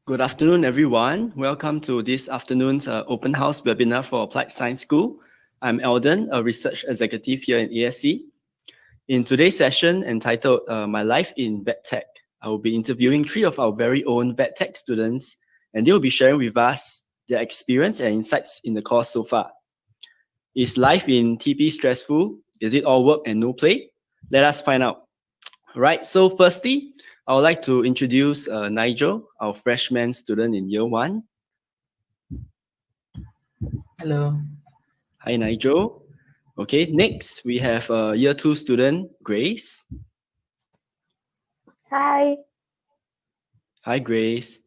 Good afternoon, everyone. Welcome to this afternoon's open house webinar for Applied Science School. I'm Eldon, a research executive here in ASC. In today's session entitled My Life in VetTech, I will be interviewing 3 of our very own VetTech students, and they will be sharing with us their experience and insights in the course so far. Is life in TP stressful? Is it all work and no play? Let us find out. Right, so firstly, I would like to introduce Nigel, our freshman student in year 1. Hello. Hi, Nigel. Okay, next we have year 2 student, Grace. Hi. Hi, Grace.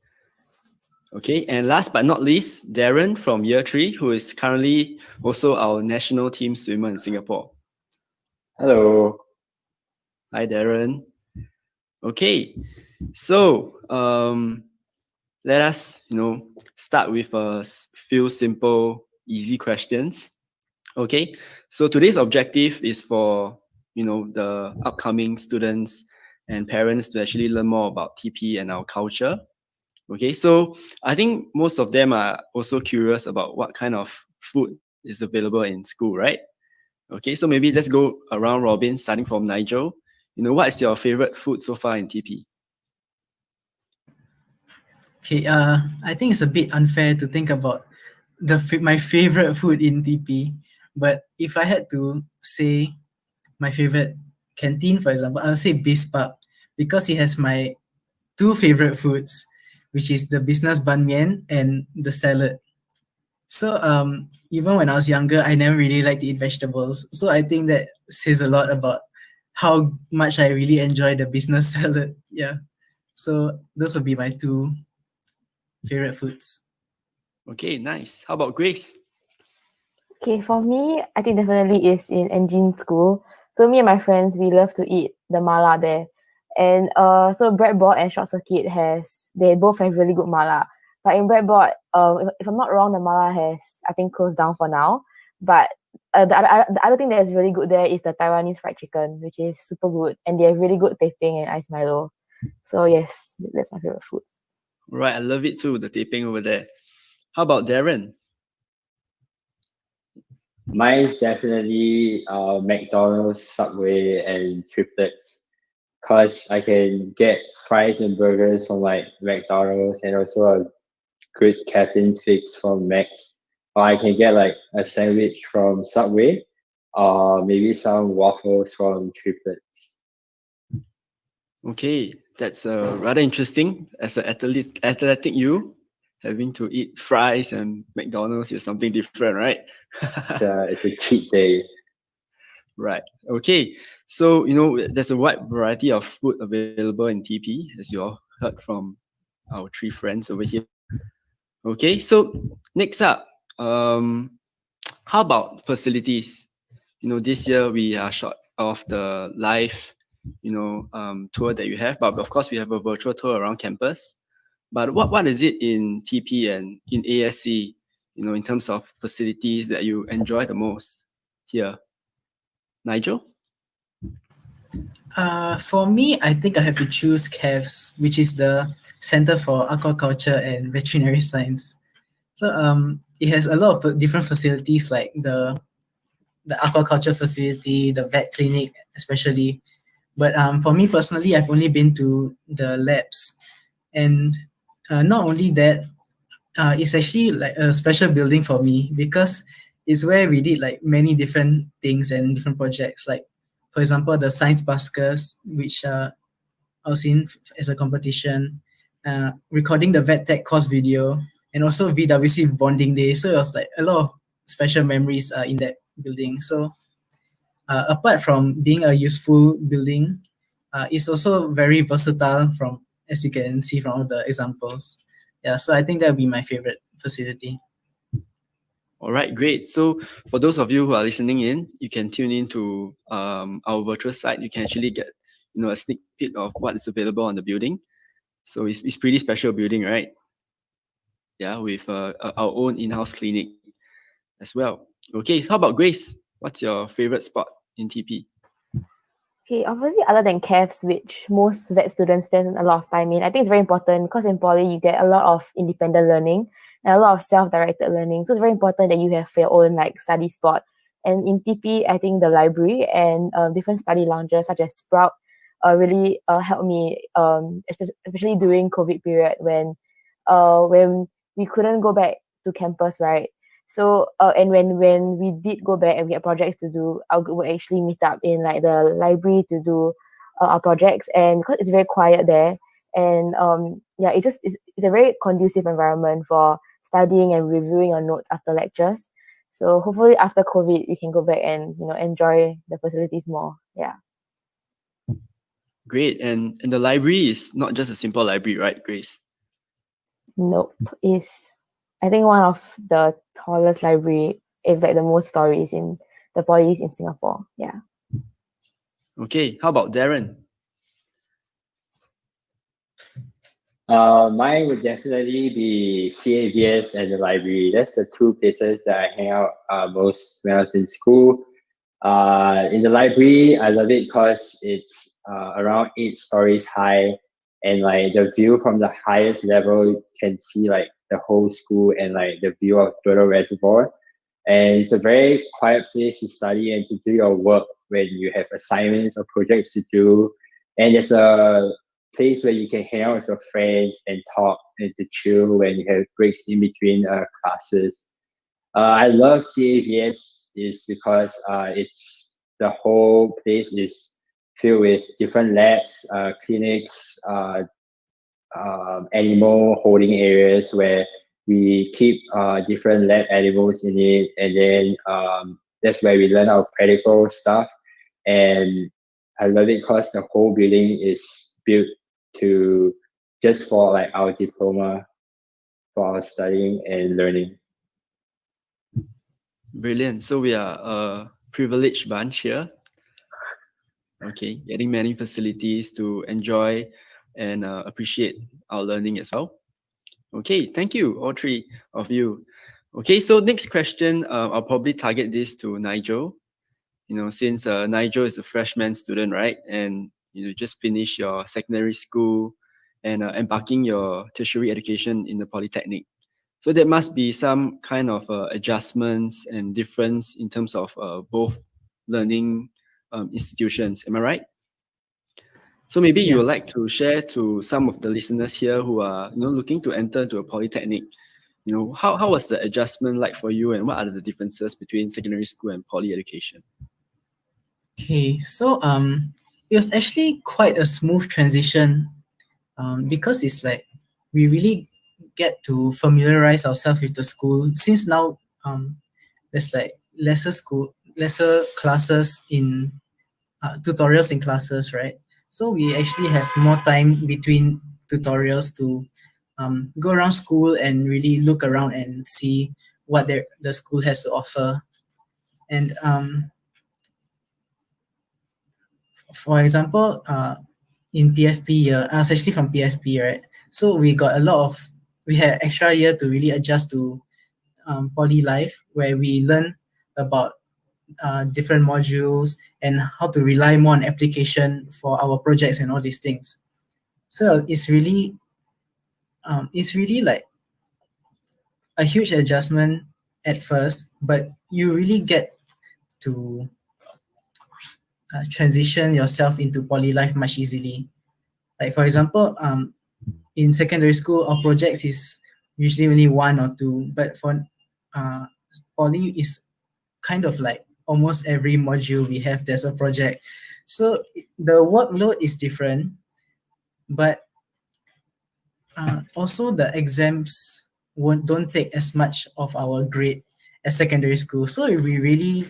Okay, and last but not least, Darren from year 3, who is currently also our national team swimmer in Singapore. Hello. Hi, Darren. Okay, so let us, start with a few simple, easy questions. Okay, so today's objective is for, the upcoming students and parents to actually learn more about TP and our culture. Okay, so I think most of them are also curious about what kind of food is available in school, right? Okay, so maybe let's go around Robin, starting from Nigel. What is your favorite food so far in TP? Okay. I think it's a bit unfair to think about my favorite food in TP, but if I had to say my favorite canteen, for example, I'll say Bispap because it has my 2 favorite foods, which is the business ban mian and the salad. So even when I was younger, I never really liked to eat vegetables. So I think that says a lot about how much I really enjoy the business salad. Yeah. So those would be my 2 favorite foods. Okay, nice. How about Grace? Okay, for me, I think definitely is in engine school. So me and my friends, we love to eat the mala there. And so Breadboard and Short Circuit they both have really good mala. But in Breadboard, if I'm not wrong, the mala has, I think, closed down for now. But the other thing that is really good there is the Taiwanese fried chicken, which is super good. And they have really good teh peng and ice Milo. So yes, that's my favorite food. Right, I love it too, the taping over there. How about Darren? Mine's definitely McDonald's, Subway, and triplets. Cause I can get fries and burgers from like McDonald's and also a good caffeine fix from Max. Or I can get like a sandwich from Subway, maybe some waffles from triplets. Okay, that's rather interesting. As an athletic you, having to eat fries and McDonald's is something different, right? It's a cheat day. Right. Okay. So, there's a wide variety of food available in TP, as you all heard from our 3 friends over here. Okay. So, next up, how about facilities? This year we are short of the live, tour that you have, but of course we have a virtual tour around campus. But what is it in TP and in ASC, in terms of facilities that you enjoy the most here? Nigel? For me, I think I have to choose CAVS, which is the Center for Aquaculture and Veterinary Science. So it has a lot of different facilities like the aquaculture facility, the vet clinic, especially. But for me personally, I've only been to the labs, and not only that, it's actually like a special building for me because it's where we did like many different things and different projects. Like, for example, the science baskets, which I was in as a competition, recording the vet tech course video, and also VWC bonding day. So it was like a lot of special memories in that building. So apart from being a useful building, it's also very versatile from as you can see from all the examples. Yeah, so I think that would be my favorite facility. All right, great. So for those of you who are listening in, you can tune in to our virtual site. You can actually get, a sneak peek of what is available on the building. So it's pretty special building, right? Yeah, with our own in-house clinic as well. Okay, how about Grace? What's your favorite spot in TP? Okay, obviously, other than CAFs, which most vet students spend a lot of time in, I think it's very important because in poly you get a lot of independent learning and a lot of self-directed learning. So it's very important that you have your own like study spot. And in TP, I think the library and different study lounges such as Sprout really helped me, especially during COVID period when we couldn't go back to campus, right? So and when we did go back and we had projects to do, our group would actually meet up in like the library to do our projects, and because it's very quiet there, and yeah, it's a very conducive environment for studying and reviewing your notes after lectures. So hopefully after COVID we can go back and enjoy the facilities more. Yeah. Great. And the library is not just a simple library, right, Grace? Nope. Is I think one of the tallest library, if like the most stories in the polys in Singapore. Yeah. Okay. How about Darren? Mine would definitely be CAVS and the library. That's the two places that I hang out most when I was in school. In the library, I love it because it's around 8 stories high, and like the view from the highest level, you can see like the whole school and like the view of Turtle Reservoir. And it's a very quiet place to study and to do your work when you have assignments or projects to do. And there's a place where you can hang out with your friends and talk and to chill when you have breaks in between classes. I love CAVS is because it's the whole place is filled with different labs, clinics, animal holding areas where we keep different lab animals in it, and then that's where we learn our practical stuff. And I love it because the whole building is built to just for like our diploma for our studying and learning. Brilliant. So we are a privileged bunch here. Okay, getting many facilities to enjoy and appreciate our learning as well. Okay, thank you, all three of you. Okay, so next question, I'll probably target this to Nigel. Since Nigel is a freshman student, right? And you just finished your secondary school and embarking your tertiary education in the Polytechnic. So there must be some kind of adjustments and difference in terms of both learning institutions. Am I right? So maybe you Yeah. would like to share to some of the listeners here who are looking to enter into a polytechnic. How was the adjustment like for you, and what are the differences between secondary school and poly education? Okay, so it was actually quite a smooth transition, because it's like we really get to familiarize ourselves with the school, since now there's like lesser classes in tutorials in classes, right? So we actually have more time between tutorials to go around school and really look around and see what the school has to offer. And for example, in PFP year, I was actually from PFP, right? So we had extra year to really adjust to poly life, where we learn about different modules and how to rely more on application for our projects and all these things. So it's really like a huge adjustment at first, but you really get to transition yourself into poly life much easily. Like for example, in secondary school, our projects is usually only one or two, but for uh, poly is kind of like almost every module we have there's a project. So the workload is different, but also the exams don't take as much of our grade as secondary school. So we really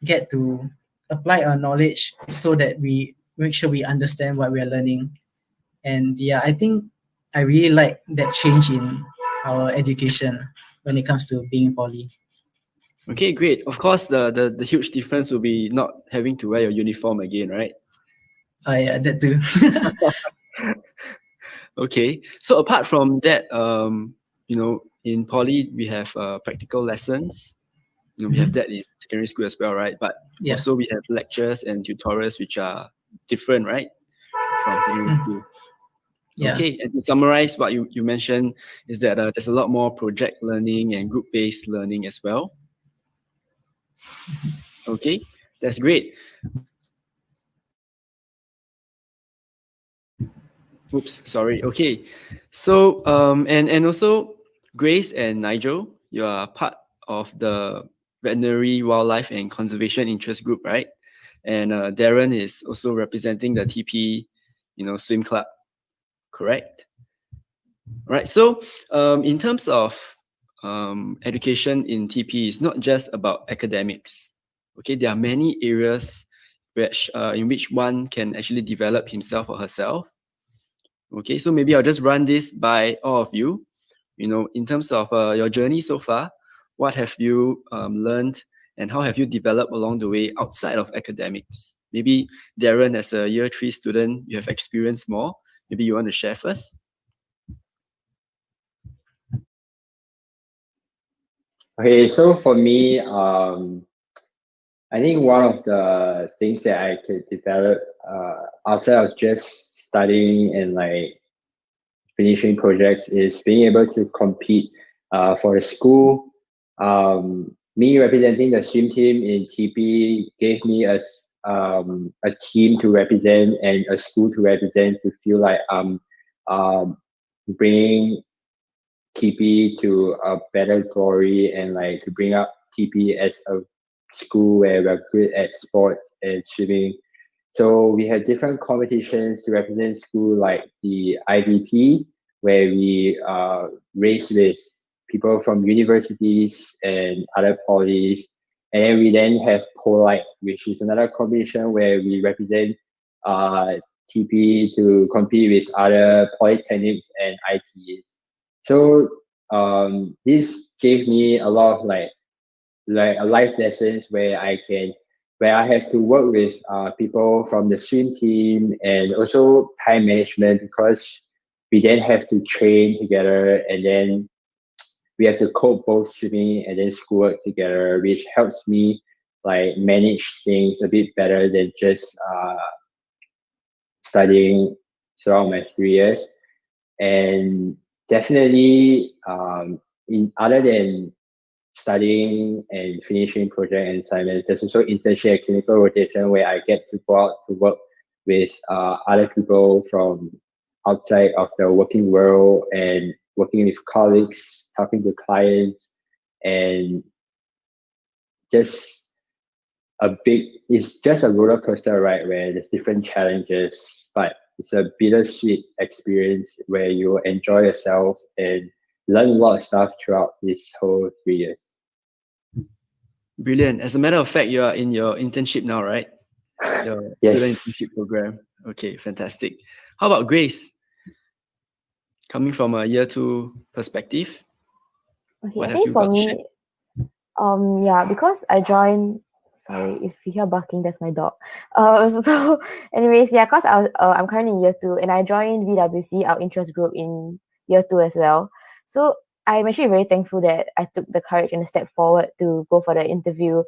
get to apply our knowledge so that we make sure we understand what we are learning. And yeah, I think I really like that change in our education when it comes to being poly. Okay, great. Of course, the huge difference will be not having to wear your uniform again, right? Yeah, that too. Okay. So apart from that, in poly we have practical lessons. We have that in secondary school as well, right? But Yeah. also we have lectures and tutorials which are different, right, from secondary school. Yeah. Okay, and to summarize what you mentioned is that there's a lot more project learning and group-based learning as well. Okay, that's great. Oops, sorry. Okay, so and also Grace and Nigel, you are part of the Veterinary, Wildlife and Conservation Interest Group, right? And Darren is also representing the TP, swim club, correct? Right. So in terms of education in TP, it's not just about academics. Okay, there are many areas in which one can actually develop himself or herself. Okay, so maybe I'll just run this by all of you. In terms of your journey so far, what have you learned and how have you developed along the way outside of academics? Maybe Darren, as a year 3 student, you have experienced more. Maybe you want to share first? Okay, so for me, I think one of the things that I could develop outside of just studying and like finishing projects is being able to compete for the school. Me representing the swim team in TP gave me a team to represent and a school to represent, to feel like bringing TP to a better glory, and like to bring up TP as a school where we're good at sports and swimming. So we had different competitions to represent school, like the IVP, where we race with people from universities and other polys. And then we then have Polite, which is another competition where we represent TP to compete with other polytechnics and ITs. So this gave me a lot of like life lessons where I have to work with people from the swim team, and also time management, because we then have to train together, and then we have to cope both swimming and then schoolwork together, which helps me like manage things a bit better than just studying throughout my 3 years. And definitely, in other than studying and finishing project and assignments, there's also internship and clinical rotation, where I get to go out to work with other people from outside of the working world, and working with colleagues, talking to clients, and just it's just a roller coaster ride where there's different challenges, but it's a bittersweet experience where you enjoy yourself and learn a lot of stuff throughout this whole 3 years. Brilliant. As a matter of fact, you are in your internship now, right? Your Yes. student internship program. Okay, fantastic. How about Grace? Coming from a year 2 perspective, Okay, what I have think you for got to share? me, yeah, because I joined. Sorry if you hear barking, that's my dog. So, anyways, yeah, cause I'm currently in year 2, and I joined VWC, our interest group, in year 2 as well. So I'm actually very thankful that I took the courage and the step forward to go for the interview,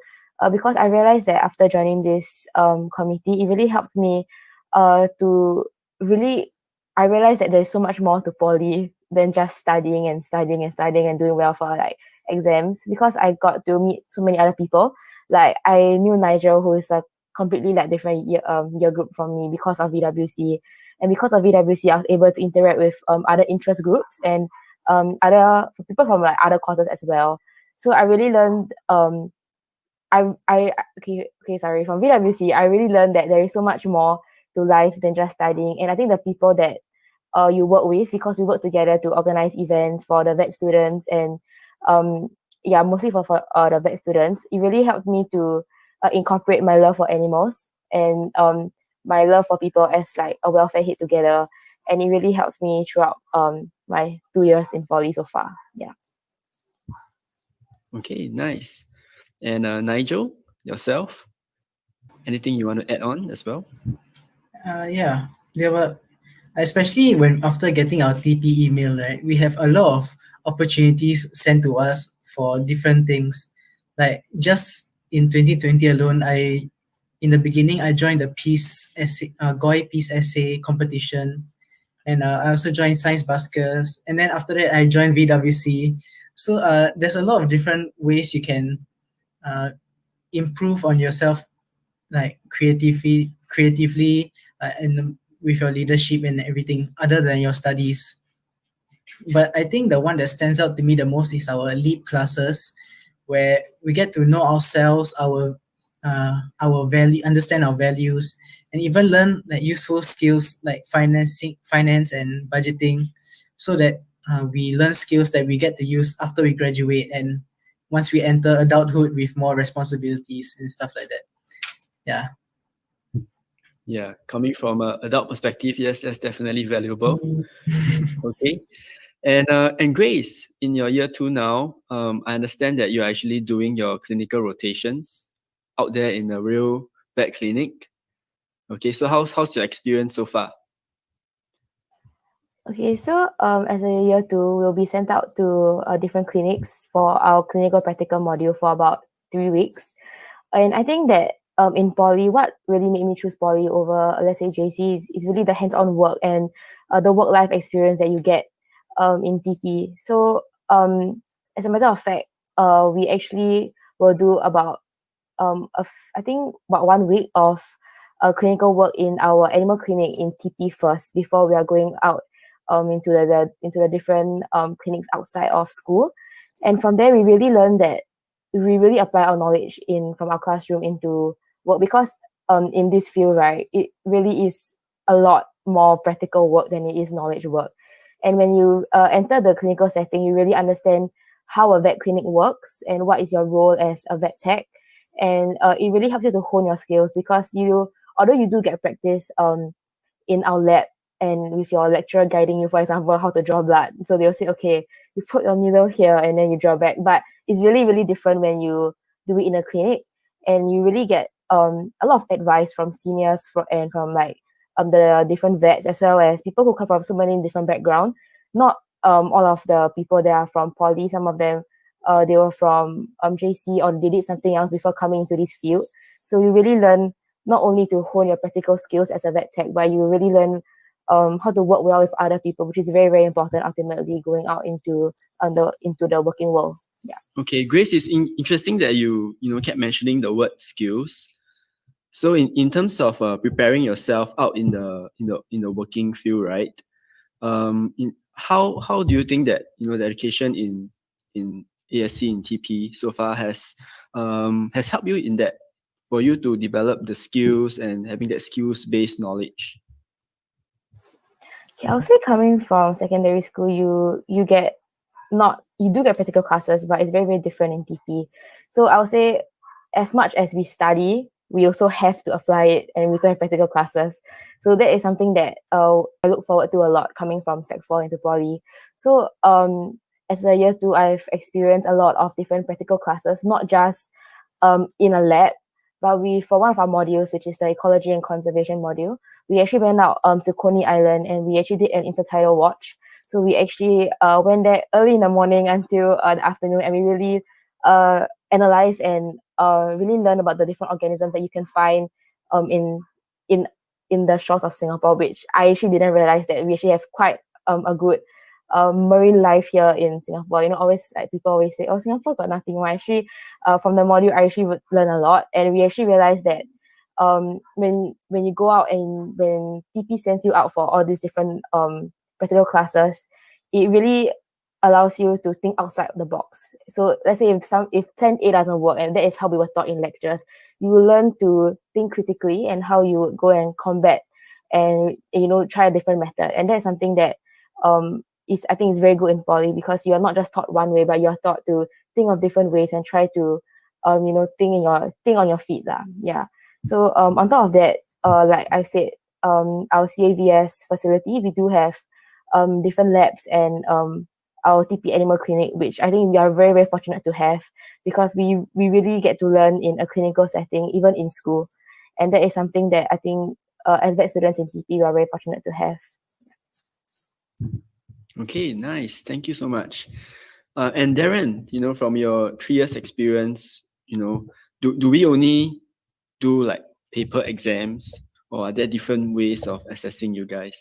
because I realized that after joining this committee, it really helped me to really. I realized that there's so much more to poly than just studying and studying and studying and doing well for like exams, because I got to meet so many other people. Like I knew Nigel, who is a completely like different year group from me because of VWC, and because of VWC, I was able to interact with other interest groups and other people from like other courses as well. So I really learned I okay sorry, from VWC I really learned that there is so much more to life than just studying. And I think the people that you work with, because we work together to organize events for the vet students, and yeah, mostly for the vet students, it really helped me to incorporate my love for animals and my love for people as like a welfare head together. And it really helps me throughout my 2 years in poly so far. Yeah. Okay, nice. And Nigel, yourself, anything you want to add on as well? Yeah, there were, especially when after getting our TP email, right, we have a lot of opportunities sent to us for different things. Like just in 2020 alone, I in the beginning, I joined the peace essay, GOI peace essay competition, and I also joined Science Baskers. And then after that, I joined VWC. So there's a lot of different ways you can improve on yourself, like creatively, and with your leadership and everything, other than your studies. But I think the one that stands out to me the most is our leap classes, where we get to know ourselves, our value, understand our values, and even learn like useful skills like finance and budgeting, so that we learn skills that we get to use after we graduate and once we enter adulthood with more responsibilities and stuff like that. Yeah. Yeah, coming from an adult perspective, yes, that's definitely valuable. Okay. And Grace, in your year 2 now, I understand that you're actually doing your clinical rotations out there in a real vet clinic. Okay, so how's your experience so far? Okay, so as a year 2, we'll be sent out to different clinics for our clinical practical module for about 3 weeks. And I think that in poly, what really made me choose poly over, let's say, JC is really the hands-on work and the work-life experience that you get in TP. So as a matter of fact, we actually will do about I think about 1 week of clinical work in our animal clinic in TP first before we are going out into the different clinics outside of school. And from there, we really learn that we really apply our knowledge in from our classroom into work, because in this field, right, it really is a lot more practical work than it is knowledge work. And when you enter the clinical setting, you really understand how a vet clinic works and what is your role as a vet tech. And it really helps you to hone your skills, because although you do get practice in our lab and with your lecturer guiding you, for example, how to draw blood. So they'll say, okay, you put your needle here and then you draw back. But it's really, really different when you do it in a clinic, and you really get a lot of advice from seniors and from like the different vets, as well as people who come from so many different backgrounds. Not all of the people that are from poly, some of them they were from JC, or they did something else before coming into this field. So you really learn not only to hone your practical skills as a vet tech, but you really learn how to work well with other people, which is very, very important ultimately going out into the working world. Yeah. Okay, Grace, it's interesting that you kept mentioning the word skills. So in terms of preparing yourself out in the working field, right? How do you think that the education in ASC in TP so far has helped you in that, for you to develop the skills and having that skills based knowledge? Okay, I would say coming from secondary school, you do get practical classes, but it's very, very different in TP. So I would say, as much as we study, we also have to apply it, and we also have practical classes. So that is something that I look forward to a lot coming from Sec 4 into Poly. So as a year 2, I've experienced a lot of different practical classes, not just in a lab, but for one of our modules, which is the ecology and conservation module, we actually went out to Coney Island, and we actually did an intertidal watch. So we actually went there early in the morning until the afternoon, and we really analyze and really learn about the different organisms that you can find in the shores of Singapore, which I actually didn't realize that we actually have quite a good marine life here in Singapore. Always like people always say, "Oh, Singapore got nothing." Well, actually, from the module, I actually would learn a lot, and we actually realized that when you go out and when TP sends you out for all these different practical classes, it really allows you to think outside the box. So let's say if plan A doesn't work, and that is how we were taught in lectures, you will learn to think critically and how you would go and combat and try a different method. And that's something that I think is very good in poly, because you are not just taught one way, but you are taught to think of different ways and try to think on your feet lah. Yeah. So on top of that, like I said, our CAVS facility, we do have different labs and our TP animal clinic, which I think we are very, very fortunate to have, because we really get to learn in a clinical setting, even in school. And that is something that I think as vet students in TP, we are very fortunate to have. Okay, nice. Thank you so much. And Darren, from your 3 years experience, do we only do like paper exams, or are there different ways of assessing you guys?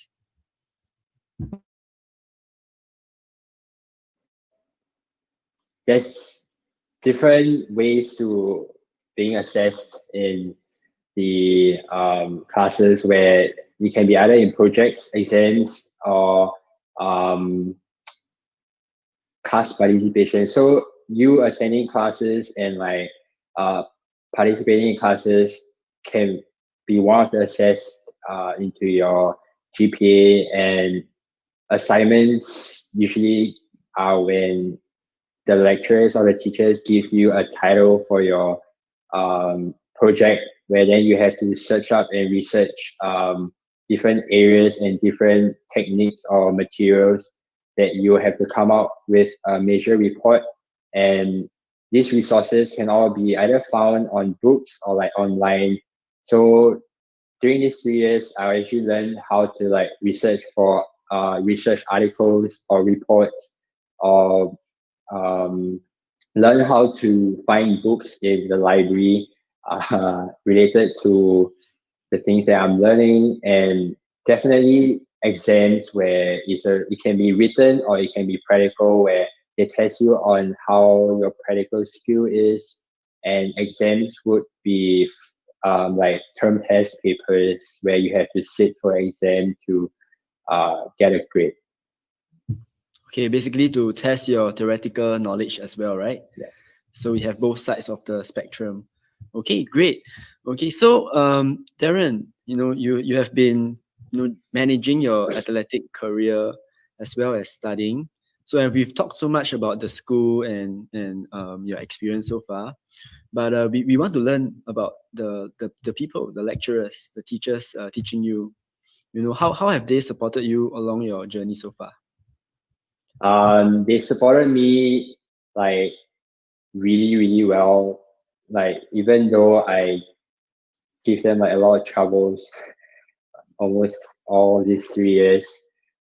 There's different ways to being assessed in the classes, where it can be either in projects, exams, or um, class participation. So you attending classes and like participating in classes can be one of the assessed into your GPA. And assignments usually are when the lecturers or the teachers give you a title for your project, where then you have to search up and research different areas and different techniques or materials that you have to come up with a major report. And these resources can all be either found on books or like online. So during these 3 years, I actually learned how to like research for research articles or reports, or um, learn how to find books in the library related to the things that I'm learning. And definitely exams where it can be written or it can be practical, where they test you on how your practical skill is. And exams would be like term test papers where you have to sit for exam to get a grade. Okay, basically to test your theoretical knowledge as well, right? Yeah. So we have both sides of the spectrum. Okay, great. Okay, so Darren, you have been managing your athletic career as well as studying. So and we've talked so much about the school and your experience so far, but we want to learn about the people, the lecturers, the teachers teaching you. How have they supported you along your journey so far? They supported me like really, really well. Like even though I give them like a lot of troubles almost all these 3 years,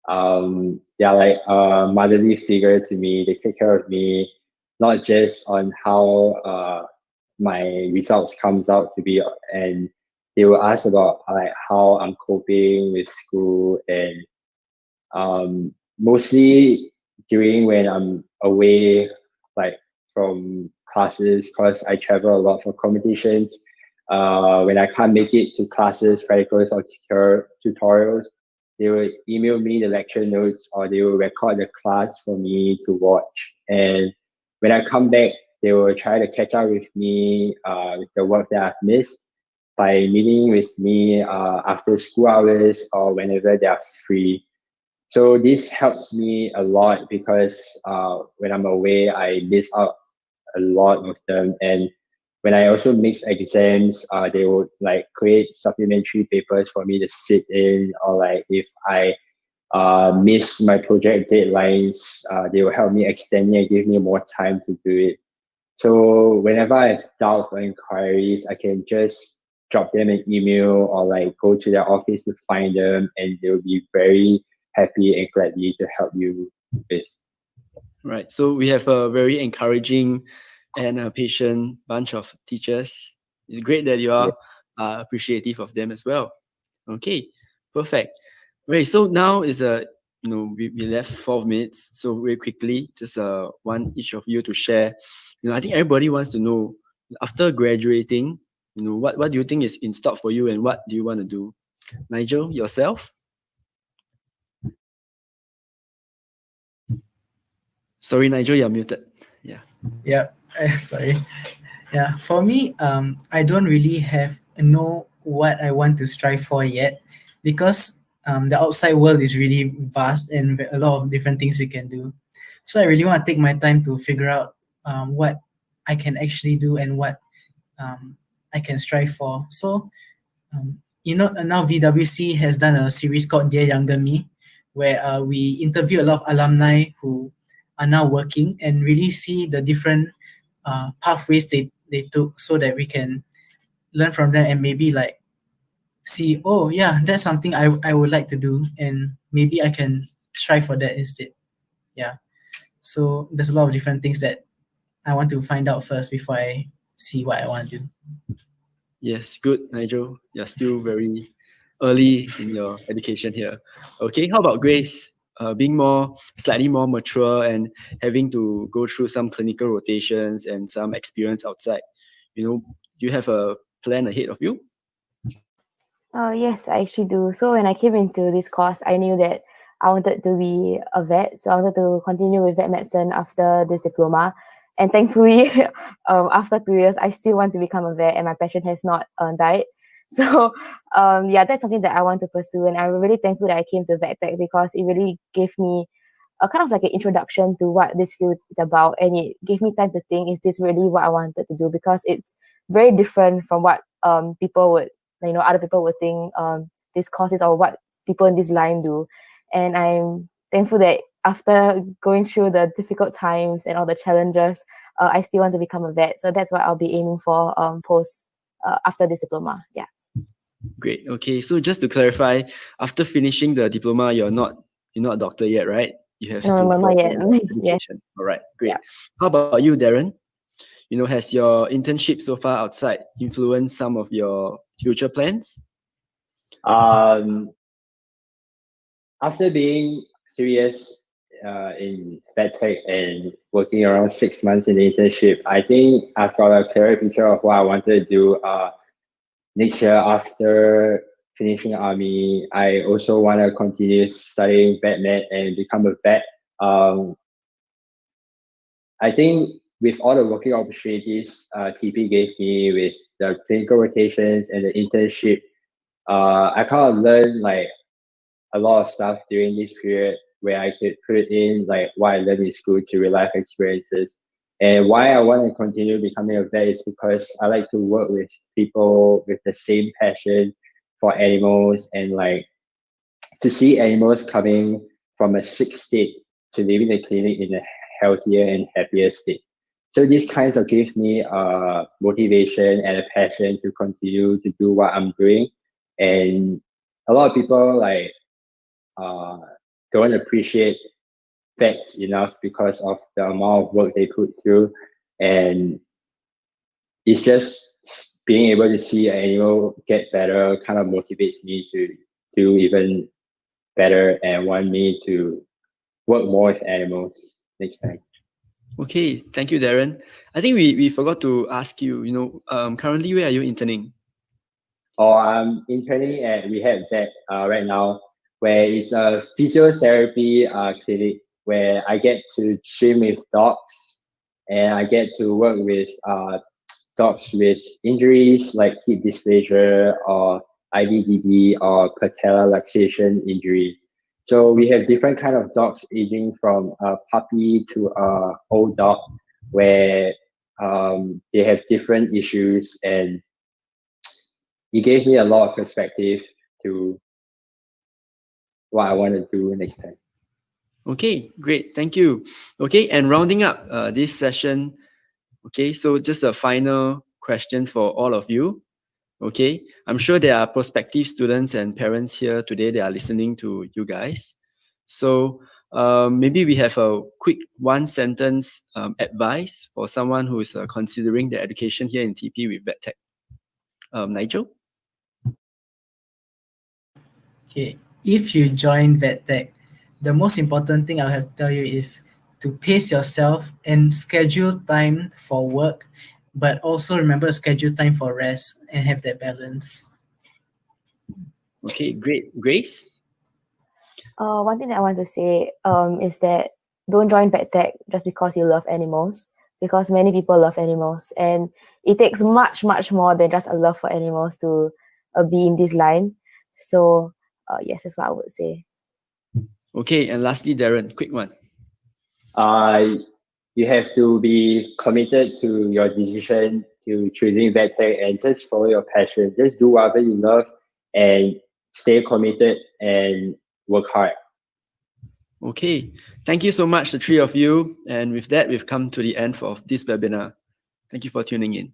they're like a motherly figure to me. They take care of me, not just on how my results comes out to be, and they will ask about like how I'm coping with school. And mostly during when I'm away, like from classes, because I travel a lot for competitions. When I can't make it to classes, practicals, or tutorials, they will email me the lecture notes, or they will record the class for me to watch. And when I come back, they will try to catch up with me with the work that I've missed by meeting with me after school hours or whenever they are free. So this helps me a lot because when I'm away, I miss out a lot of them. And when I also mix exams, they would like create supplementary papers for me to sit in, or like if I miss my project deadlines, they will help me extend it and give me more time to do it. So whenever I have doubts or inquiries, I can just drop them an email or like go to their office to find them, and they'll be very happy and gladly to help you with. Right. So we have a very encouraging and a patient bunch of teachers. It's great that you are appreciative of them as well. Okay, perfect. Right. So now is we left 4 minutes. So very quickly, just one each of you to share. I think everybody wants to know after graduating. What do you think is in stock for you, and what do you want to do? Nigel, yourself. Sorry, Nigel, you're muted. Yeah. Yeah, sorry. Yeah, for me, I don't really know what I want to strive for yet, because the outside world is really vast and a lot of different things we can do. So I really want to take my time to figure out what I can actually do and what I can strive for. So now VWC has done a series called Dear Younger Me, where we interview a lot of alumni who are now working and really see the different pathways they took, so that we can learn from them and maybe like see, oh yeah, that's something I would like to do, and maybe I can strive for that instead. Yeah. So there's a lot of different things that I want to find out first before I see what I want to do. Yes, good, Nigel. You're still very early in your education here. Okay, how about Grace? Being slightly more mature and having to go through some clinical rotations and some experience outside. You have a plan ahead of you? Yes, I actually do. So when I came into this course, I knew that I wanted to be a vet. So I wanted to continue with vet medicine after this diploma. And thankfully, after 2 years, I still want to become a vet, and my passion has not died. So yeah, that's something that I want to pursue. And I'm really thankful that I came to vet tech because it really gave me a kind of like an introduction to what this field is about, and it gave me time to think, is this really what I wanted to do? Because it's very different from what people would, other people would think this course is, or what people in this line do. And I'm thankful that after going through the difficult times and all the challenges, I still want to become a vet. So that's what I'll be aiming for post after this diploma. Yeah. Great. Okay, so just to clarify, after finishing the diploma, you're not a doctor yet, right? You have No, to not further yet. your Yeah. education. All right, great. Yeah. How about you, Darren? Has your internship so far outside influenced some of your future plans? Um, After being 3 years in VetTech and working around 6 months in the internship, I think I've got a clearer picture of what I wanted to do next year after finishing army. I also want to continue studying vet med and become a vet. Um, I think with all the working opportunities TP gave me with the clinical rotations and the internship, I kind of learned like a lot of stuff during this period where I could put in like what I learned in school to real life experiences. And why I want to continue becoming a vet is because I like to work with people with the same passion for animals, and like to see animals coming from a sick state to leaving the clinic in a healthier and happier state. So these kinds of give me motivation and a passion to continue to do what I'm doing. And a lot of people like uh, don't appreciate vets enough because of the amount of work they put through. And it's just being able to see an animal get better kind of motivates me to do even better and want me to work more with animals next time. Okay, thank you, Darren. I think we forgot to ask you, currently where are you interning? Or I'm interning at Rehab Vet right now, where it's a physiotherapy clinic where I get to swim with dogs, and I get to work with dogs with injuries like hip dysplasia or IVDD or patella luxation injury. So we have different kind of dogs aging from a puppy to a old dog, where they have different issues, and it gave me a lot of perspective to what I want to do next time. Okay, great. Thank you. Okay, and rounding up this session, okay, so just a final question for all of you. Okay, I'm sure there are prospective students and parents here today that are listening to you guys. So maybe we have a quick one sentence advice for someone who is considering their education here in TP with VetTech. Nigel? Okay, if you join VetTech, the most important thing I'll have to tell you is to pace yourself and schedule time for work, but also remember to schedule time for rest and have that balance. Okay, great. Grace? One thing that I want to say is that don't join vet tech just because you love animals, because many people love animals, and it takes much, much more than just a love for animals to be in this line. So, yes, that's what I would say. Okay, and lastly, Darren, quick one. You have to be committed to your decision to choosing VetTech and just follow your passion. Just do whatever you love and stay committed and work hard. Okay, thank you so much, the three of you. And with that, we've come to the end of this webinar. Thank you for tuning in.